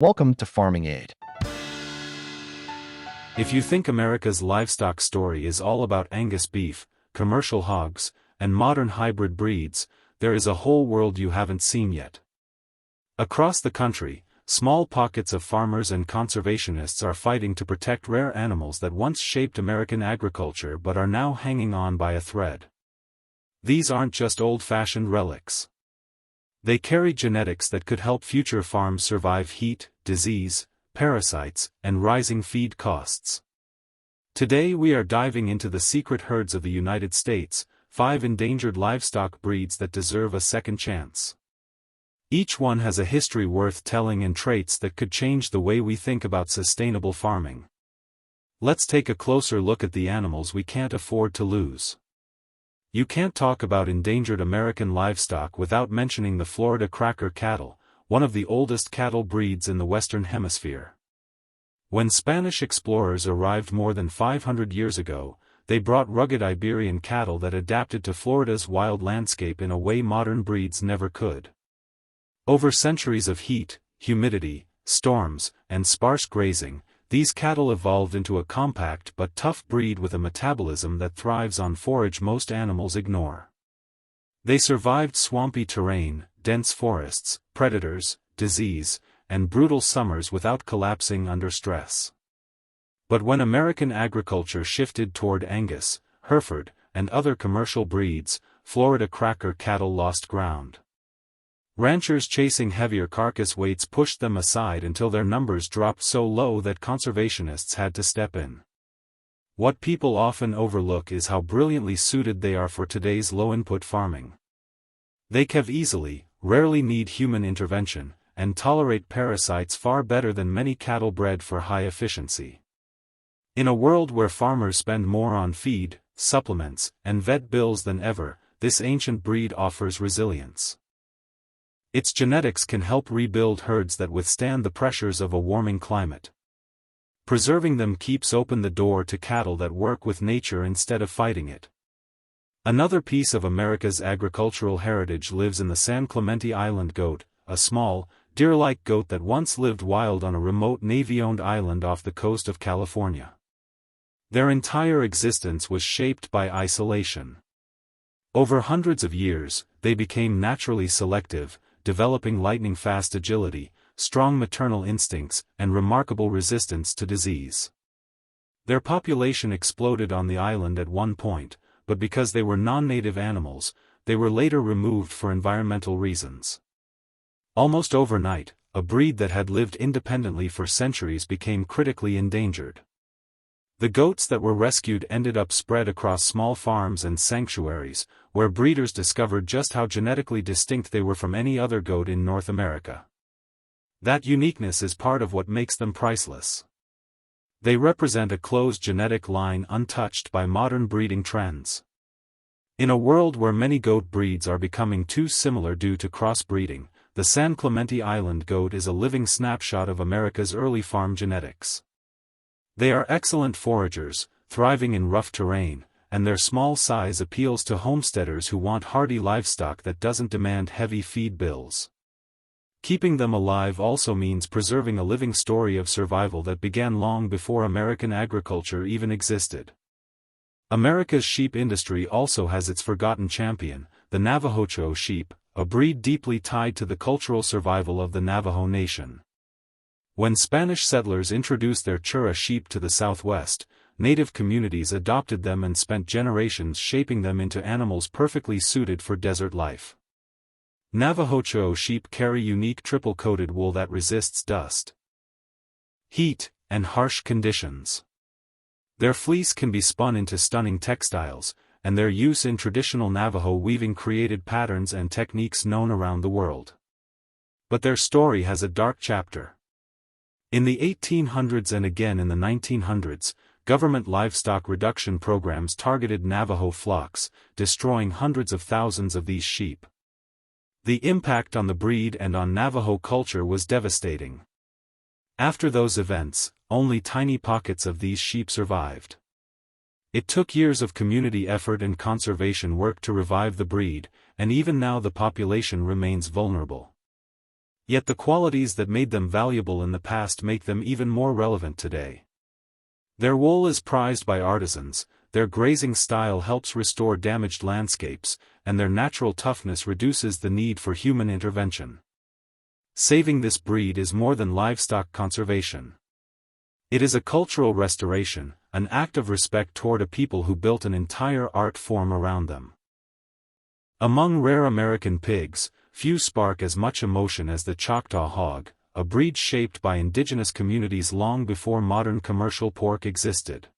Welcome to Farming Aid. If you think America's livestock story is all about Angus beef, commercial hogs, and modern hybrid breeds, there is a whole world you haven't seen yet. Across the country, small pockets of farmers and conservationists are fighting to protect rare animals that once shaped American agriculture but are now hanging on by a thread. These aren't just old-fashioned relics. They carry genetics that could help future farms survive heat, disease, parasites, and rising feed costs. Today we are diving into the secret herds of the United States, 5 endangered livestock breeds that deserve a second chance. Each one has a history worth telling and traits that could change the way we think about sustainable farming. Let's take a closer look at the animals we can't afford to lose. You can't talk about endangered American livestock without mentioning the Florida cracker cattle, one of the oldest cattle breeds in the Western Hemisphere. When Spanish explorers arrived more than 500 years ago, they brought rugged Iberian cattle that adapted to Florida's wild landscape in a way modern breeds never could. Over centuries of heat, humidity, storms, and sparse grazing, these cattle evolved into a compact but tough breed with a metabolism that thrives on forage most animals ignore. They survived swampy terrain, dense forests, predators, disease, and brutal summers without collapsing under stress. But when American agriculture shifted toward Angus, Hereford, and other commercial breeds, Florida cracker cattle lost ground. Ranchers chasing heavier carcass weights pushed them aside until their numbers dropped so low that conservationists had to step in. What people often overlook is how brilliantly suited they are for today's low-input farming. They calve easily, rarely need human intervention, and tolerate parasites far better than many cattle bred for high efficiency. In a world where farmers spend more on feed, supplements, and vet bills than ever, this ancient breed offers resilience. Its genetics can help rebuild herds that withstand the pressures of a warming climate. Preserving them keeps open the door to cattle that work with nature instead of fighting it. Another piece of America's agricultural heritage lives in the San Clemente Island goat, a small, deer-like goat that once lived wild on a remote Navy-owned island off the coast of California. Their entire existence was shaped by isolation. Over hundreds of years, they became naturally selective, developing lightning-fast agility, strong maternal instincts, and remarkable resistance to disease. Their population exploded on the island at one point, but because they were non-native animals, they were later removed for environmental reasons. Almost overnight, a breed that had lived independently for centuries became critically endangered. The goats that were rescued ended up spread across small farms and sanctuaries, where breeders discovered just how genetically distinct they were from any other goat in North America. That uniqueness is part of what makes them priceless. They represent a closed genetic line untouched by modern breeding trends. In a world where many goat breeds are becoming too similar due to crossbreeding, the San Clemente Island goat is a living snapshot of America's early farm genetics. They are excellent foragers, thriving in rough terrain, and their small size appeals to homesteaders who want hardy livestock that doesn't demand heavy feed bills. Keeping them alive also means preserving a living story of survival that began long before American agriculture even existed. America's sheep industry also has its forgotten champion, the Navajo-Churro sheep, a breed deeply tied to the cultural survival of the Navajo Nation. When Spanish settlers introduced their Churro sheep to the Southwest, native communities adopted them and spent generations shaping them into animals perfectly suited for desert life. Navajo-Churro sheep carry unique triple-coated wool that resists dust, heat, and harsh conditions. Their fleece can be spun into stunning textiles, and their use in traditional Navajo weaving created patterns and techniques known around the world. But their story has a dark chapter. In the 1800s and again in the 1900s, government livestock reduction programs targeted Navajo flocks, destroying hundreds of thousands of these sheep. The impact on the breed and on Navajo culture was devastating. After those events, only tiny pockets of these sheep survived. It took years of community effort and conservation work to revive the breed, and even now the population remains vulnerable. Yet the qualities that made them valuable in the past make them even more relevant today. Their wool is prized by artisans, their grazing style helps restore damaged landscapes, and their natural toughness reduces the need for human intervention. Saving this breed is more than livestock conservation. It is a cultural restoration, an act of respect toward a people who built an entire art form around them. Among rare American pigs, few spark as much emotion as the Choctaw hog, a breed shaped by indigenous communities long before modern commercial pork existed.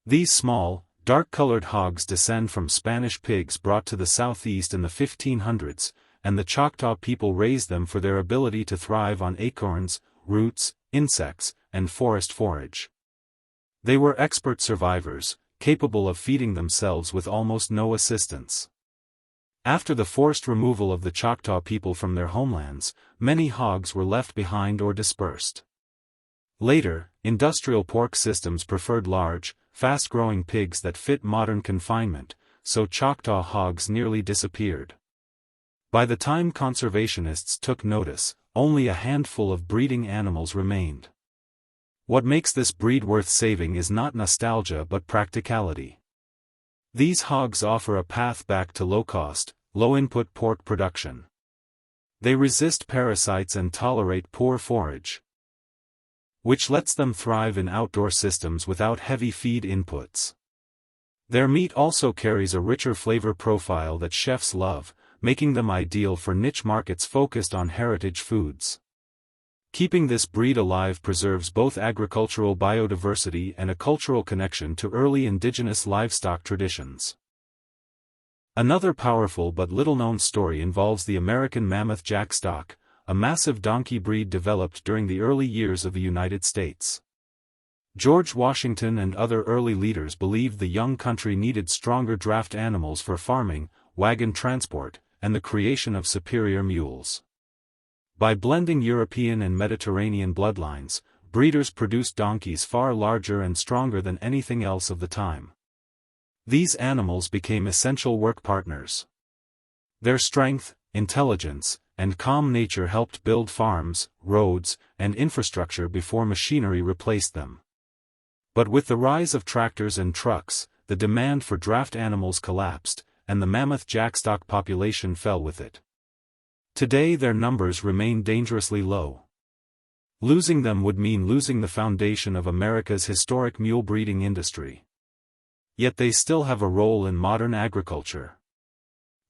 These small, dark-colored hogs descend from Spanish pigs brought to the southeast in the 1500s, and the Choctaw people raised them for their ability to thrive on acorns, roots, insects, and forest forage. They were expert survivors, capable of feeding themselves with almost no assistance. After the forced removal of the Choctaw people from their homelands, many hogs were left behind or dispersed. Later, industrial pork systems preferred large, fast-growing pigs that fit modern confinement, so Choctaw hogs nearly disappeared. By the time conservationists took notice, only a handful of breeding animals remained. What makes this breed worth saving is not nostalgia but practicality. These hogs offer a path back to low-cost, low-input pork production. They resist parasites and tolerate poor forage, which lets them thrive in outdoor systems without heavy feed inputs. Their meat also carries a richer flavor profile that chefs love, making them ideal for niche markets focused on heritage foods. Keeping this breed alive preserves both agricultural biodiversity and a cultural connection to early indigenous livestock traditions. Another powerful but little-known story involves the American mammoth jackstock, a massive donkey breed developed during the early years of the United States. George Washington and other early leaders believed the young country needed stronger draft animals for farming, wagon transport, and the creation of superior mules. By blending European and Mediterranean bloodlines, breeders produced donkeys far larger and stronger than anything else of the time. These animals became essential work partners. Their strength, intelligence, and calm nature helped build farms, roads, and infrastructure before machinery replaced them. But with the rise of tractors and trucks, the demand for draft animals collapsed, and the mammoth jackstock population fell with it. Today their numbers remain dangerously low. Losing them would mean losing the foundation of America's historic mule breeding industry. Yet they still have a role in modern agriculture.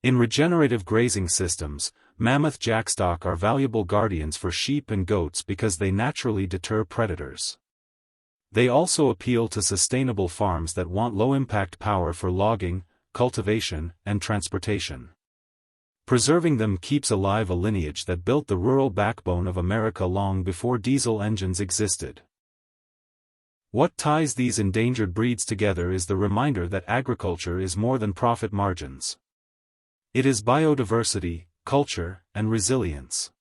In regenerative grazing systems, mammoth jackstock are valuable guardians for sheep and goats because they naturally deter predators. They also appeal to sustainable farms that want low-impact power for logging, cultivation, and transportation. Preserving them keeps alive a lineage that built the rural backbone of America long before diesel engines existed. What ties these endangered breeds together is the reminder that agriculture is more than profit margins. It is biodiversity, culture, and resilience.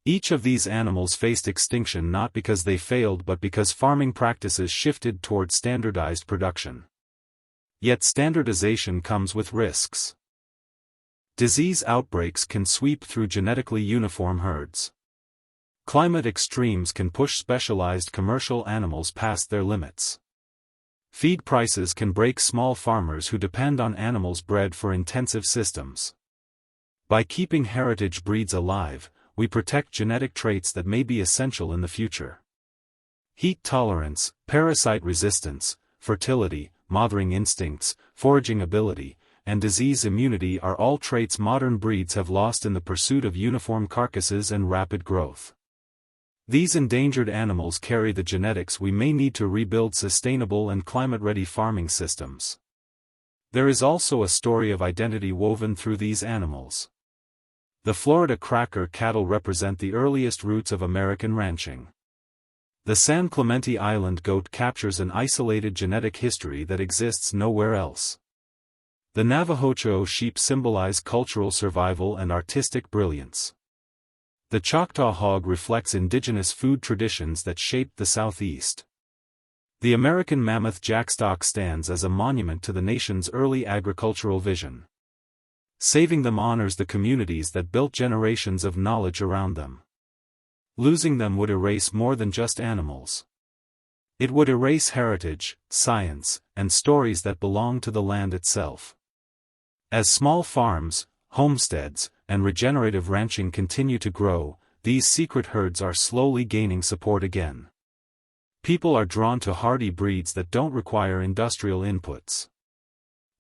Each of these animals faced extinction not because they failed but because farming practices shifted toward standardized production. Yet standardization comes with risks. Disease outbreaks can sweep through genetically uniform herds. Climate extremes can push specialized commercial animals past their limits. Feed prices can break small farmers who depend on animals bred for intensive systems. By keeping heritage breeds alive, we protect genetic traits that may be essential in the future. Heat tolerance, parasite resistance, fertility, mothering instincts, foraging ability, and disease immunity are all traits modern breeds have lost in the pursuit of uniform carcasses and rapid growth. These endangered animals carry the genetics we may need to rebuild sustainable and climate-ready farming systems. There is also a story of identity woven through these animals. The Florida cracker cattle represent the earliest roots of American ranching. The San Clemente Island goat captures an isolated genetic history that exists nowhere else. The Navajo-Churro sheep symbolize cultural survival and artistic brilliance. The Choctaw hog reflects indigenous food traditions that shaped the Southeast. The American mammoth jackstock stands as a monument to the nation's early agricultural vision. Saving them honors the communities that built generations of knowledge around them. Losing them would erase more than just animals. It would erase heritage, science, and stories that belong to the land itself. As small farms, homesteads, and regenerative ranching continue to grow, these secret herds are slowly gaining support again. People are drawn to hardy breeds that don't require industrial inputs.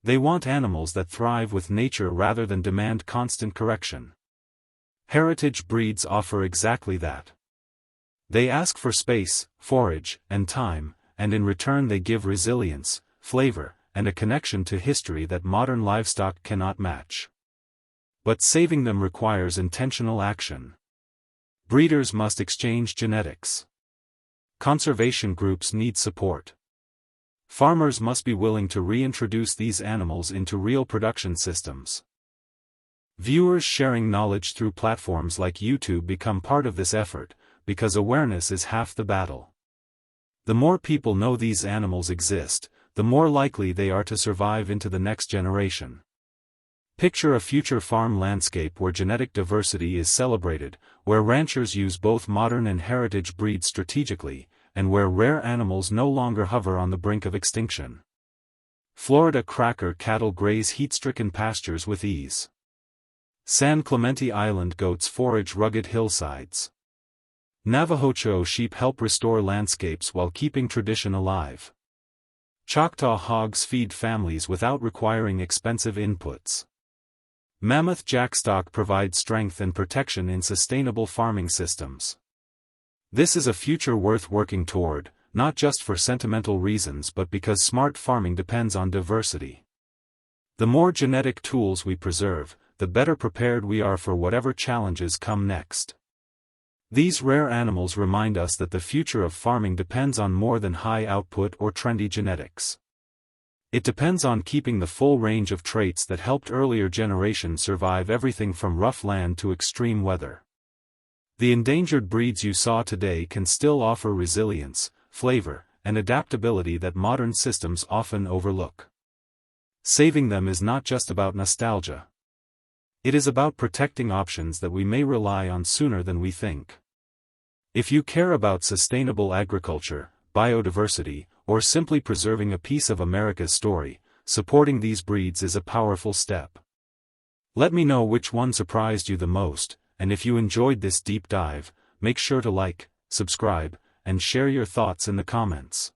They want animals that thrive with nature rather than demand constant correction. Heritage breeds offer exactly that. They ask for space, forage, and time, and in return they give resilience, flavor, and a connection to history that modern livestock cannot match. But saving them requires intentional action. Breeders must exchange genetics. Conservation groups need support. Farmers must be willing to reintroduce these animals into real production systems. Viewers sharing knowledge through platforms like YouTube become part of this effort, because awareness is half the battle. The more people know these animals exist, the more likely they are to survive into the next generation. Picture a future farm landscape where genetic diversity is celebrated, where ranchers use both modern and heritage breeds strategically, and where rare animals no longer hover on the brink of extinction. Florida cracker cattle graze heat-stricken pastures with ease. San Clemente Island goats forage rugged hillsides. Navajo-Churro sheep help restore landscapes while keeping tradition alive. Choctaw hogs feed families without requiring expensive inputs. Mammoth jackstock provides strength and protection in sustainable farming systems. This is a future worth working toward, not just for sentimental reasons but because smart farming depends on diversity. The more genetic tools we preserve, the better prepared we are for whatever challenges come next. These rare animals remind us that the future of farming depends on more than high output or trendy genetics. It depends on keeping the full range of traits that helped earlier generations survive everything from rough land to extreme weather. The endangered breeds you saw today can still offer resilience, flavor, and adaptability that modern systems often overlook. Saving them is not just about nostalgia. It is about protecting options that we may rely on sooner than we think. If you care about sustainable agriculture, biodiversity, or simply preserving a piece of America's story, supporting these breeds is a powerful step. Let me know which one surprised you the most, and if you enjoyed this deep dive, make sure to like, subscribe, and share your thoughts in the comments.